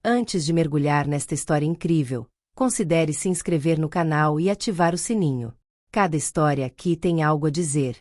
Antes de mergulhar nesta história incrível, considere se inscrever no canal e ativar o sininho. Cada história aqui tem algo a dizer.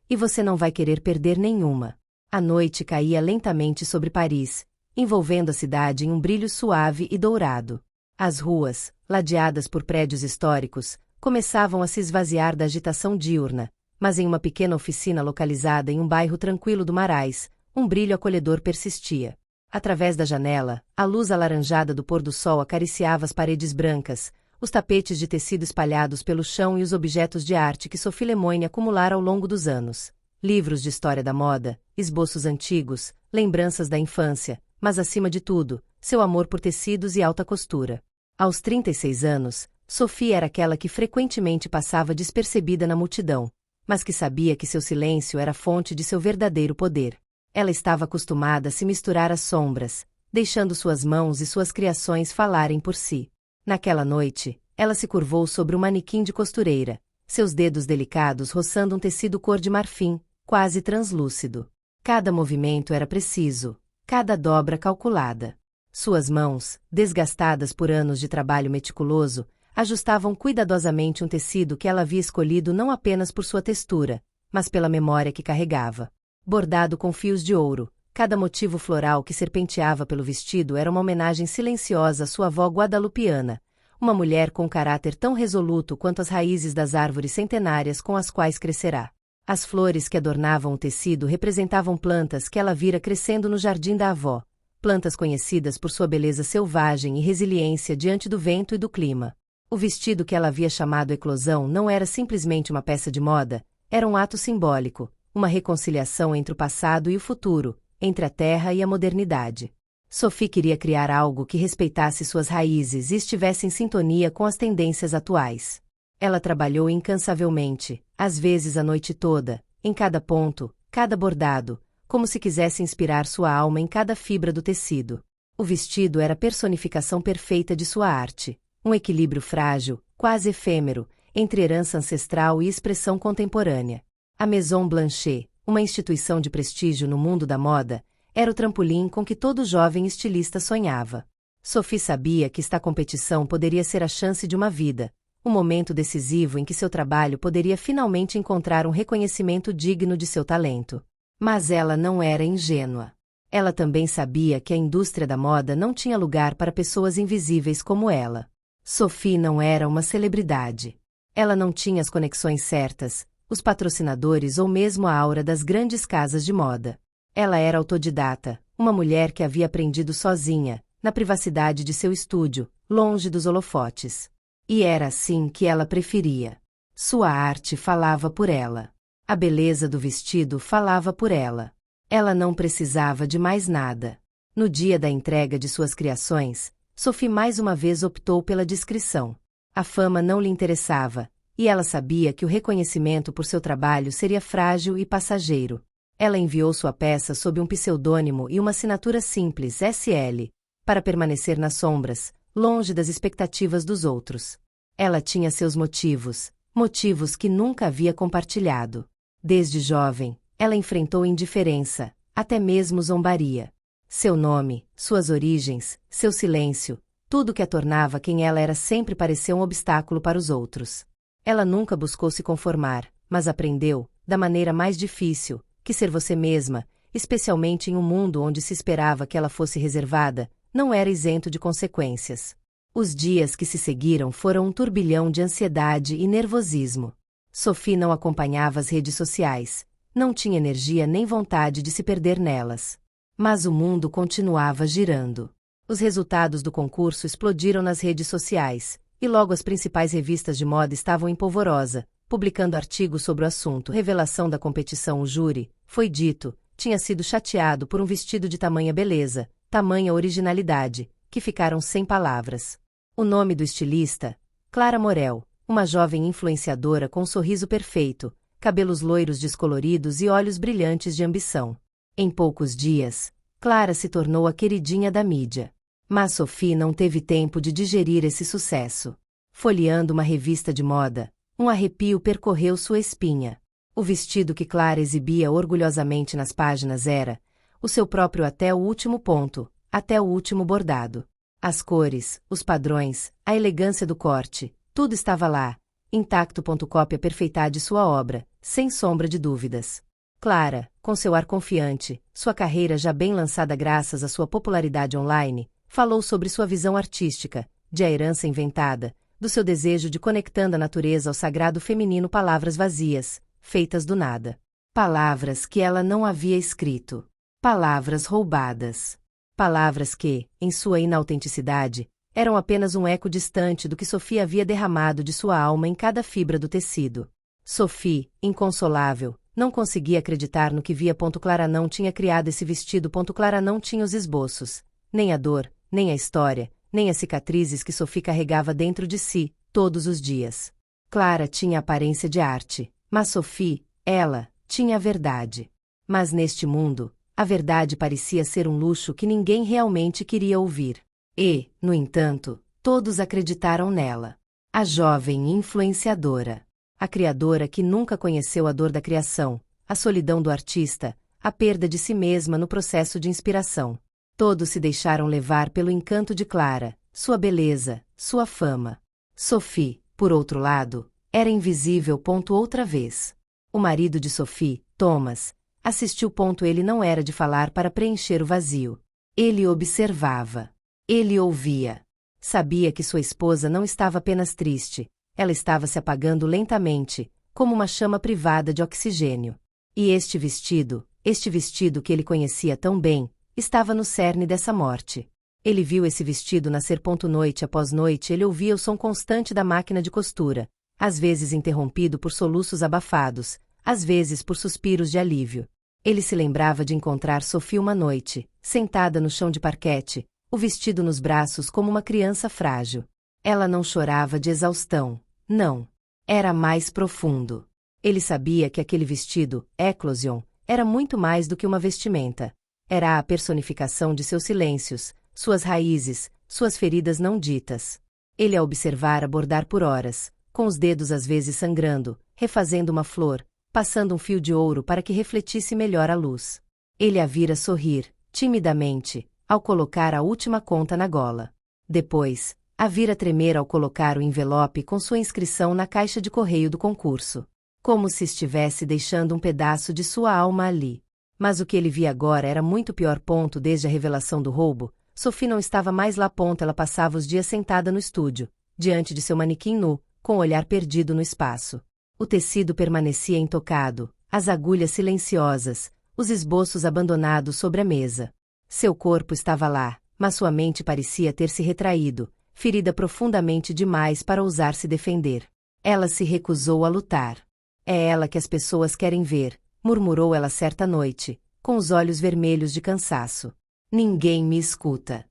E você não vai querer perder nenhuma. A noite caía lentamente sobre Paris, envolvendo a cidade em um brilho suave e dourado. As ruas, ladeadas por prédios históricos, começavam a se esvaziar da agitação diurna, mas em uma pequena oficina localizada em um bairro tranquilo do Marais, um brilho acolhedor persistia. Através da janela, a luz alaranjada do pôr-do-sol acariciava as paredes brancas, os tapetes de tecido espalhados pelo chão e os objetos de arte que Sophie Lemoine acumulara ao longo dos anos. Livros de história da moda, esboços antigos, lembranças da infância, mas acima de tudo, seu amor por tecidos e alta costura. Aos 36 anos, Sophie era aquela que frequentemente passava despercebida na multidão, mas que sabia que seu silêncio era a fonte de seu verdadeiro poder. Ela estava acostumada a se misturar às sombras, deixando suas mãos e suas criações falarem por si. Naquela noite, ela se curvou sobre um manequim de costureira, seus dedos delicados roçando um tecido cor de marfim, quase translúcido. Cada movimento era preciso, cada dobra calculada. Suas mãos, desgastadas por anos de trabalho meticuloso, ajustavam cuidadosamente um tecido que ela havia escolhido não apenas por sua textura, mas pela memória que carregava. Bordado com fios de ouro, cada motivo floral que serpenteava pelo vestido era uma homenagem silenciosa à sua avó guadalupiana, uma mulher com um caráter tão resoluto quanto as raízes das árvores centenárias com as quais crescerá. As flores que adornavam o tecido representavam plantas que ela vira crescendo no jardim da avó, plantas conhecidas por sua beleza selvagem e resiliência diante do vento e do clima. O vestido que ela havia chamado eclosão não era simplesmente uma peça de moda, era um ato simbólico, uma reconciliação entre o passado e o futuro, entre a terra e a modernidade. Sophie queria criar algo que respeitasse suas raízes e estivesse em sintonia com as tendências atuais. Ela trabalhou incansavelmente, às vezes a noite toda, em cada ponto, cada bordado, como se quisesse inspirar sua alma em cada fibra do tecido. O vestido era a personificação perfeita de sua arte, um equilíbrio frágil, quase efêmero, entre herança ancestral e expressão contemporânea. A Maison Blanchet, uma instituição de prestígio no mundo da moda, era o trampolim com que todo jovem estilista sonhava. Sophie sabia que esta competição poderia ser a chance de uma vida, um momento decisivo em que seu trabalho poderia finalmente encontrar um reconhecimento digno de seu talento. Mas ela não era ingênua. Ela também sabia que a indústria da moda não tinha lugar para pessoas invisíveis como ela. Sophie não era uma celebridade. Ela não tinha as conexões certas, os patrocinadores ou mesmo a aura das grandes casas de moda. Ela era autodidata, uma mulher que havia aprendido sozinha, na privacidade de seu estúdio, longe dos holofotes. E era assim que ela preferia. Sua arte falava por ela. A beleza do vestido falava por ela. Ela não precisava de mais nada. No dia da entrega de suas criações, Sophie mais uma vez optou pela discrição. A fama não lhe interessava, e ela sabia que o reconhecimento por seu trabalho seria frágil e passageiro. Ela enviou sua peça sob um pseudônimo e uma assinatura simples, SL, para permanecer nas sombras, longe das expectativas dos outros. Ela tinha seus motivos, motivos que nunca havia compartilhado. Desde jovem, ela enfrentou indiferença, até mesmo zombaria. Seu nome, suas origens, seu silêncio, tudo que a tornava quem ela era sempre pareceu um obstáculo para os outros. Ela nunca buscou se conformar, mas aprendeu, da maneira mais difícil, que ser você mesma, especialmente em um mundo onde se esperava que ela fosse reservada, não era isento de consequências. Os dias que se seguiram foram um turbilhão de ansiedade e nervosismo. Sophie não acompanhava as redes sociais, não tinha energia nem vontade de se perder nelas. Mas o mundo continuava girando. Os resultados do concurso explodiram nas redes sociais, e logo as principais revistas de moda estavam em polvorosa, publicando artigos sobre o assunto. Revelação da competição. O júri, foi dito, tinha sido chateado por um vestido de tamanha beleza, tamanha originalidade, que ficaram sem palavras. O nome do estilista? Clara Morel, uma jovem influenciadora com um sorriso perfeito, cabelos loiros descoloridos e olhos brilhantes de ambição. Em poucos dias, Clara se tornou a queridinha da mídia. Mas Sophie não teve tempo de digerir esse sucesso. Folheando uma revista de moda, um arrepio percorreu sua espinha. O vestido que Clara exibia orgulhosamente nas páginas era o seu próprio até o último ponto, até o último bordado. As cores, os padrões, a elegância do corte, tudo estava lá, intacto. Cópia perfeita de sua obra, sem sombra de dúvidas. Clara, com seu ar confiante, sua carreira já bem lançada graças à sua popularidade online, falou sobre sua visão artística, de a herança inventada, do seu desejo de conectando a natureza ao sagrado feminino, palavras vazias, feitas do nada. Palavras que ela não havia escrito. Palavras roubadas. Palavras que, em sua inautenticidade, eram apenas um eco distante do que Sophie havia derramado de sua alma em cada fibra do tecido. Sophie, inconsolável, não conseguia acreditar no que via. Clara não tinha criado esse vestido. Clara não tinha os esboços, nem a dor, nem a história, nem as cicatrizes que Sophie carregava dentro de si, todos os dias. Clara tinha a aparência de arte, mas Sophie, ela, tinha a verdade. Mas neste mundo, a verdade parecia ser um luxo que ninguém realmente queria ouvir. E, no entanto, todos acreditaram nela. A jovem influenciadora. A criadora que nunca conheceu a dor da criação, a solidão do artista, a perda de si mesma no processo de inspiração. Todos se deixaram levar pelo encanto de Clara, sua beleza, sua fama. Sophie, por outro lado, era invisível. Outra vez. O marido de Sophie, Thomas, assistiu. Ele não era de falar para preencher o vazio. Ele observava. Ele ouvia. Sabia que sua esposa não estava apenas triste, ela estava se apagando lentamente, como uma chama privada de oxigênio. E este vestido que ele conhecia tão bem, estava no cerne dessa morte. Ele viu esse vestido nascer. Noite após noite ele ouvia o som constante da máquina de costura, às vezes interrompido por soluços abafados, às vezes por suspiros de alívio. Ele se lembrava de encontrar Sophie uma noite, sentada no chão de parquete, o vestido nos braços como uma criança frágil. Ela não chorava de exaustão, não. Era mais profundo. Ele sabia que aquele vestido, Eclosion, era muito mais do que uma vestimenta. Era a personificação de seus silêncios, suas raízes, suas feridas não ditas. Ele a observara bordar por horas, com os dedos às vezes sangrando, refazendo uma flor, passando um fio de ouro para que refletisse melhor a luz. Ele a vira sorrir, timidamente, ao colocar a última conta na gola. Depois, a vira tremer ao colocar o envelope com sua inscrição na caixa de correio do concurso. Como se estivesse deixando um pedaço de sua alma ali. Mas o que ele via agora era muito pior. Desde a revelação do roubo, Sophie não estava mais lá. Ela passava os dias sentada no estúdio, diante de seu manequim nu, com o olhar perdido no espaço. O tecido permanecia intocado, as agulhas silenciosas, os esboços abandonados sobre a mesa. Seu corpo estava lá, mas sua mente parecia ter se retraído, ferida profundamente demais para ousar se defender. Ela se recusou a lutar. É ela que as pessoas querem ver, murmurou ela certa noite, com os olhos vermelhos de cansaço. Ninguém me escuta.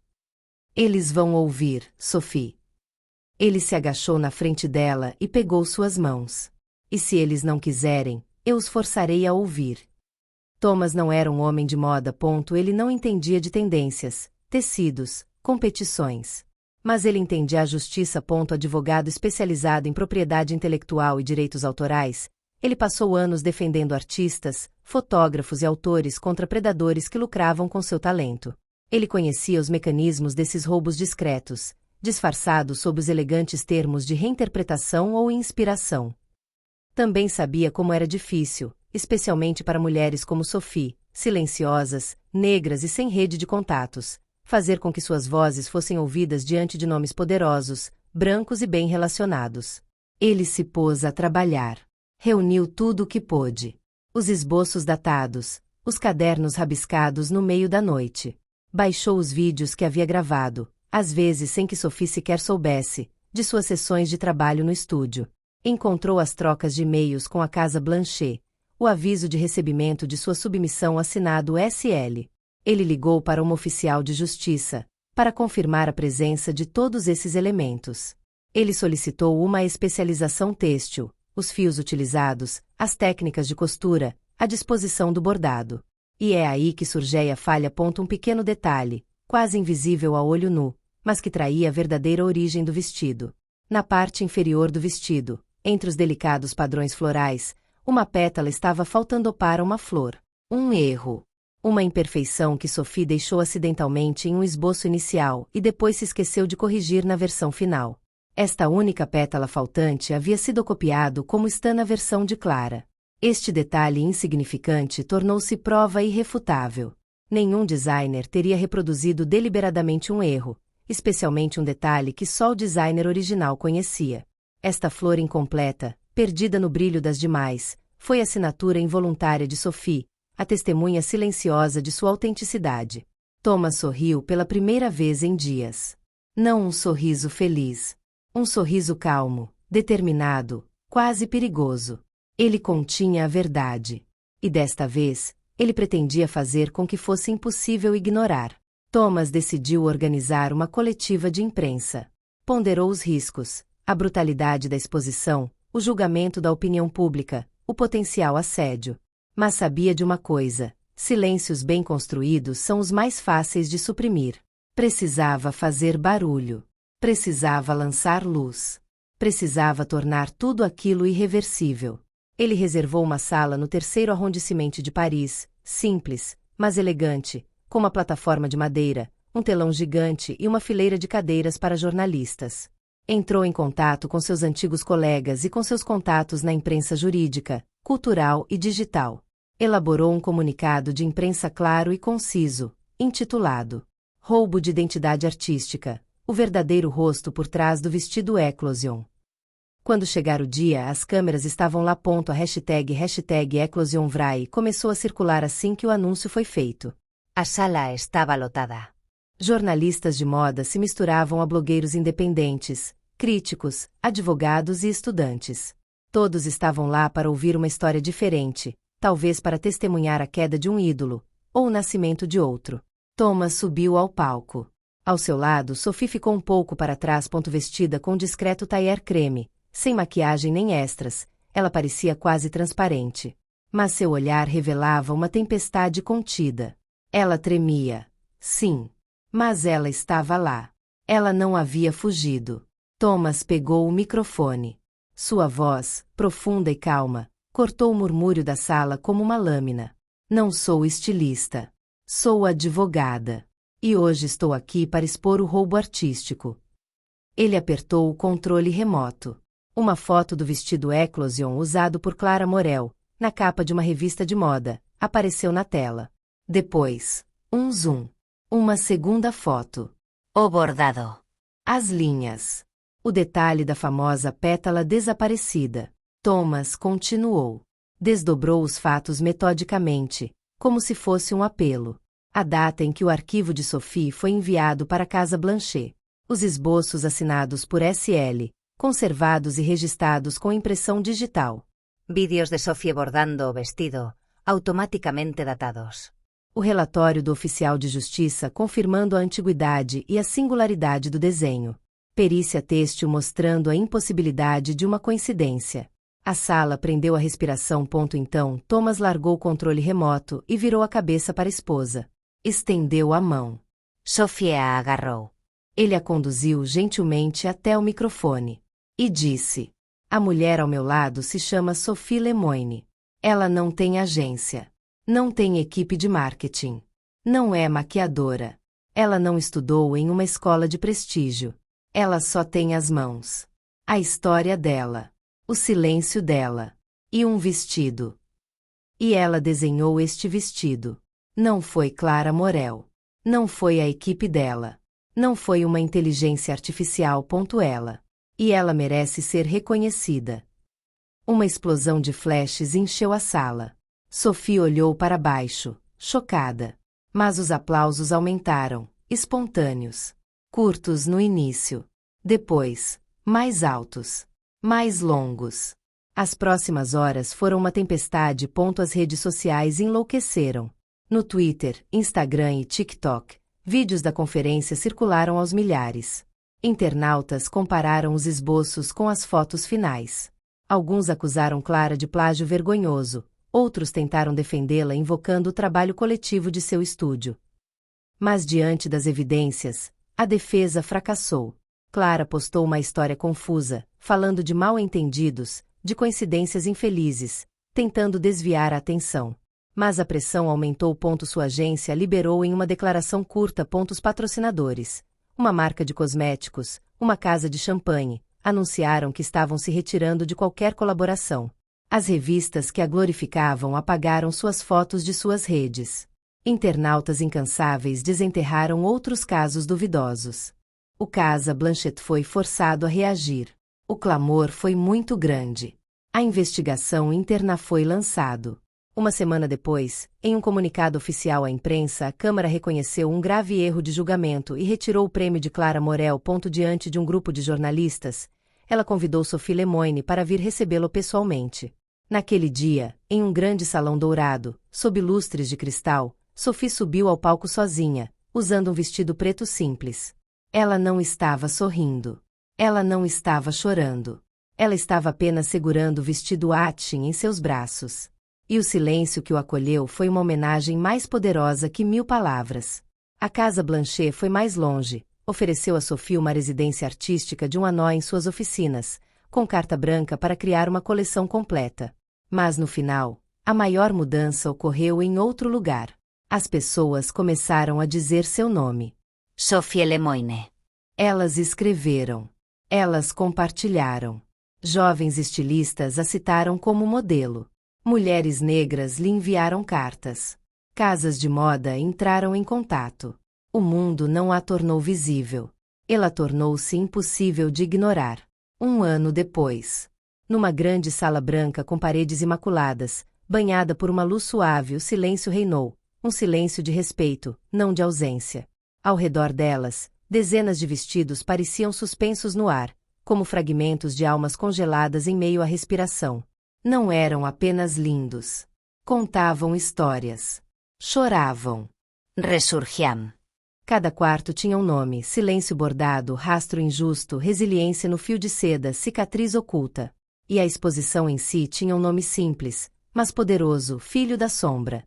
Eles vão ouvir, Sophie. Ele se agachou na frente dela e pegou suas mãos. E se eles não quiserem, eu os forçarei a ouvir. Thomas não era um homem de moda. Ele não entendia de tendências, tecidos, competições. Mas ele entendia a justiça. Advogado especializado em propriedade intelectual e direitos autorais, ele passou anos defendendo artistas, fotógrafos e autores contra predadores que lucravam com seu talento. Ele conhecia os mecanismos desses roubos discretos, disfarçados sob os elegantes termos de reinterpretação ou inspiração. Também sabia como era difícil, especialmente para mulheres como Sophie, silenciosas, negras e sem rede de contatos, fazer com que suas vozes fossem ouvidas diante de nomes poderosos, brancos e bem relacionados. Ele se pôs a trabalhar. Reuniu tudo o que pôde. Os esboços datados, os cadernos rabiscados no meio da noite. Baixou os vídeos que havia gravado, às vezes sem que Sophie sequer soubesse, de suas sessões de trabalho no estúdio. Encontrou as trocas de e-mails com a Casa Blanchet, o aviso de recebimento de sua submissão assinado SL. Ele ligou para uma oficial de justiça, para confirmar a presença de todos esses elementos. Ele solicitou uma especialização têxtil, os fios utilizados, as técnicas de costura, a disposição do bordado. E é aí que surge a falha. Um pequeno detalhe, quase invisível a olho nu, mas que traía a verdadeira origem do vestido. Na parte inferior do vestido, entre os delicados padrões florais, uma pétala estava faltando para uma flor. Um erro. Uma imperfeição que Sophie deixou acidentalmente em um esboço inicial e depois se esqueceu de corrigir na versão final. Esta única pétala faltante havia sido copiado como está na versão de Clara. Este detalhe insignificante tornou-se prova irrefutável. Nenhum designer teria reproduzido deliberadamente um erro, especialmente um detalhe que só o designer original conhecia. Esta flor incompleta, perdida no brilho das demais, foi a assinatura involuntária de Sophie, a testemunha silenciosa de sua autenticidade. Thomas sorriu pela primeira vez em dias. Não um sorriso feliz. Um sorriso calmo, determinado, quase perigoso. Ele continha a verdade. E desta vez, ele pretendia fazer com que fosse impossível ignorar. Thomas decidiu organizar uma coletiva de imprensa. Ponderou os riscos, a brutalidade da exposição, o julgamento da opinião pública, o potencial assédio. Mas sabia de uma coisa: silêncios bem construídos são os mais fáceis de suprimir. Precisava fazer barulho. Precisava lançar luz. Precisava tornar tudo aquilo irreversível. Ele reservou uma sala no 3º arrondissement de Paris, simples, mas elegante, com uma plataforma de madeira, um telão gigante e uma fileira de cadeiras para jornalistas. Entrou em contato com seus antigos colegas e com seus contatos na imprensa jurídica, cultural e digital. Elaborou um comunicado de imprensa claro e conciso, intitulado Roubo de Identidade Artística, o verdadeiro rosto por trás do vestido Eclosion. Quando chegar o dia, as câmeras estavam lá. A hashtag Eclosionvrai começou a circular assim que o anúncio foi feito. A sala estava lotada. Jornalistas de moda se misturavam a blogueiros independentes, críticos, advogados e estudantes. Todos estavam lá para ouvir uma história diferente, talvez para testemunhar a queda de um ídolo, ou o nascimento de outro. Thomas subiu ao palco. Ao seu lado, Sophie ficou um pouco para trás. Vestida com um discreto tailleur creme, sem maquiagem nem extras, ela parecia quase transparente. Mas seu olhar revelava uma tempestade contida. Ela tremia. Sim. Mas ela estava lá. Ela não havia fugido. Thomas pegou o microfone. Sua voz, profunda e calma, cortou o murmúrio da sala como uma lâmina. Não sou estilista. Sou advogada. E hoje estou aqui para expor o roubo artístico. Ele apertou o controle remoto. Uma foto do vestido Eclosion usado por Clara Morel, na capa de uma revista de moda, apareceu na tela. Depois, um zoom. Uma segunda foto. O bordado. As linhas. O detalhe da famosa pétala desaparecida. Thomas continuou. Desdobrou os fatos metodicamente, como se fosse um apelo. A data em que o arquivo de Sophie foi enviado para a Casa Blanchet. Os esboços assinados por SL, conservados e registrados com impressão digital. Vídeos de Sophie bordando o vestido, automaticamente datados. O relatório do oficial de justiça confirmando a antiguidade e a singularidade do desenho. Perícia têxtil mostrando a impossibilidade de uma coincidência. A sala prendeu a respiração. Então, Thomas largou o controle remoto e virou a cabeça para a esposa. Estendeu a mão. Sophie a agarrou. Ele a conduziu gentilmente até o microfone. E disse: a mulher ao meu lado se chama Sophie Lemoine. Ela não tem agência. Não tem equipe de marketing. Não é maquiadora. Ela não estudou em uma escola de prestígio. Ela só tem as mãos. A história dela. O silêncio dela. E um vestido. E ela desenhou este vestido. Não foi Clara Morel. Não foi a equipe dela. Não foi uma inteligência artificial. Ela. E ela merece ser reconhecida. Uma explosão de flashes encheu a sala. Sophie olhou para baixo, chocada. Mas os aplausos aumentaram, espontâneos. Curtos no início. Depois, mais altos. Mais longos. As próximas horas foram uma tempestade. As redes sociais enlouqueceram. No Twitter, Instagram e TikTok, vídeos da conferência circularam aos milhares. Internautas compararam os esboços com as fotos finais. Alguns acusaram Clara de plágio vergonhoso, outros tentaram defendê-la invocando o trabalho coletivo de seu estúdio. Mas diante das evidências, a defesa fracassou. Clara postou uma história confusa, falando de mal-entendidos, de coincidências infelizes, tentando desviar a atenção. Mas a pressão aumentou. Sua agência liberou em uma declaração curta. Os patrocinadores, uma marca de cosméticos, uma casa de champanhe, anunciaram que estavam se retirando de qualquer colaboração. As revistas que a glorificavam apagaram suas fotos de suas redes. Internautas incansáveis desenterraram outros casos duvidosos. O Casa Blanchett foi forçado a reagir. O clamor foi muito grande. A investigação interna foi lançado. Uma semana depois, em um comunicado oficial à imprensa, a Câmara reconheceu um grave erro de julgamento e retirou o prêmio de Clara Morel. Diante de um grupo de jornalistas, ela convidou Sophie Lemoine para vir recebê-lo pessoalmente. Naquele dia, em um grande salão dourado, sob lustres de cristal, Sophie subiu ao palco sozinha, usando um vestido preto simples. Ela não estava sorrindo. Ela não estava chorando. Ela estava apenas segurando o vestido Atin em seus braços. E o silêncio que o acolheu foi uma homenagem mais poderosa que 1000 palavras. A Casa Blanchett foi mais longe, ofereceu a Sophie uma residência artística de um anó em suas oficinas, com carta branca para criar uma coleção completa. Mas no final, a maior mudança ocorreu em outro lugar. As pessoas começaram a dizer seu nome. Sophie Lemoine. Elas escreveram. Elas compartilharam. Jovens estilistas a citaram como modelo. Mulheres negras lhe enviaram cartas. Casas de moda entraram em contato. O mundo não a tornou visível. Ela tornou-se impossível de ignorar. Um ano depois, numa grande sala branca com paredes imaculadas, banhada por uma luz suave, o silêncio reinou, um silêncio de respeito, não de ausência. Ao redor delas, dezenas de vestidos pareciam suspensos no ar, como fragmentos de almas congeladas em meio à respiração. Não eram apenas lindos. Contavam histórias. Choravam. Resurgiam. Cada quarto tinha um nome: silêncio bordado, rastro injusto, resiliência no fio de seda, cicatriz oculta. E a exposição em si tinha um nome simples, mas poderoso: Filho da Sombra.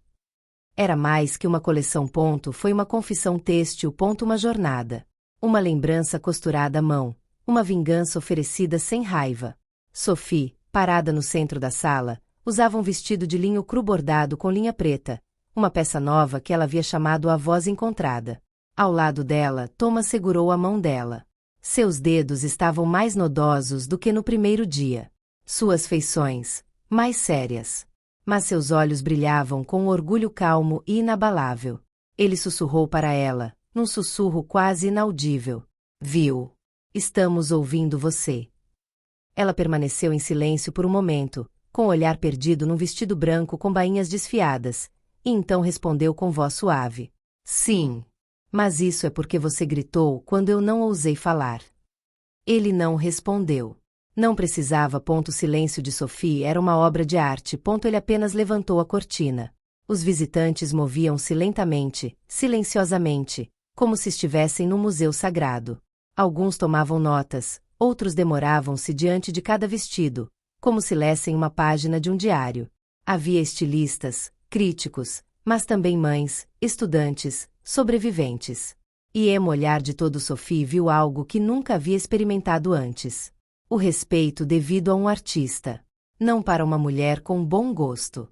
Era mais que uma coleção. Foi uma confissão têxtil. Uma jornada. Uma lembrança costurada à mão. Uma vingança oferecida sem raiva. Sophie, parada no centro da sala, usava um vestido de linho cru bordado com linha preta, uma peça nova que ela havia chamado a voz encontrada. Ao lado dela, Thomas segurou a mão dela. Seus dedos estavam mais nodosos do que no primeiro dia. Suas feições, mais sérias. Mas seus olhos brilhavam com um orgulho calmo e inabalável. Ele sussurrou para ela, num sussurro quase inaudível. Viu? Estamos ouvindo você. Ela permaneceu em silêncio por um momento, com o olhar perdido num vestido branco com bainhas desfiadas, e então respondeu com voz suave. Sim. Mas isso é porque você gritou quando eu não ousei falar. Ele não respondeu. Não precisava. O silêncio de Sophie era uma obra de arte. Ele apenas levantou a cortina. Os visitantes moviam-se lentamente, silenciosamente, como se estivessem num museu sagrado. Alguns tomavam notas, outros demoravam-se diante de cada vestido, como se lessem uma página de um diário. Havia estilistas, críticos, mas também mães, estudantes, sobreviventes. E o olhar de todo Sophie viu algo que nunca havia experimentado antes. O respeito devido a um artista. Não para uma mulher com bom gosto.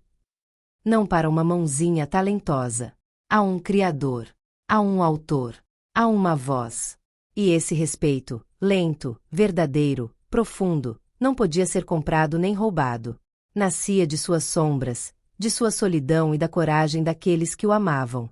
Não para uma mãozinha talentosa. A um criador. A um autor. A uma voz. E esse respeito, lento, verdadeiro, profundo, não podia ser comprado nem roubado. Nascia de suas sombras, de sua solidão e da coragem daqueles que o amavam.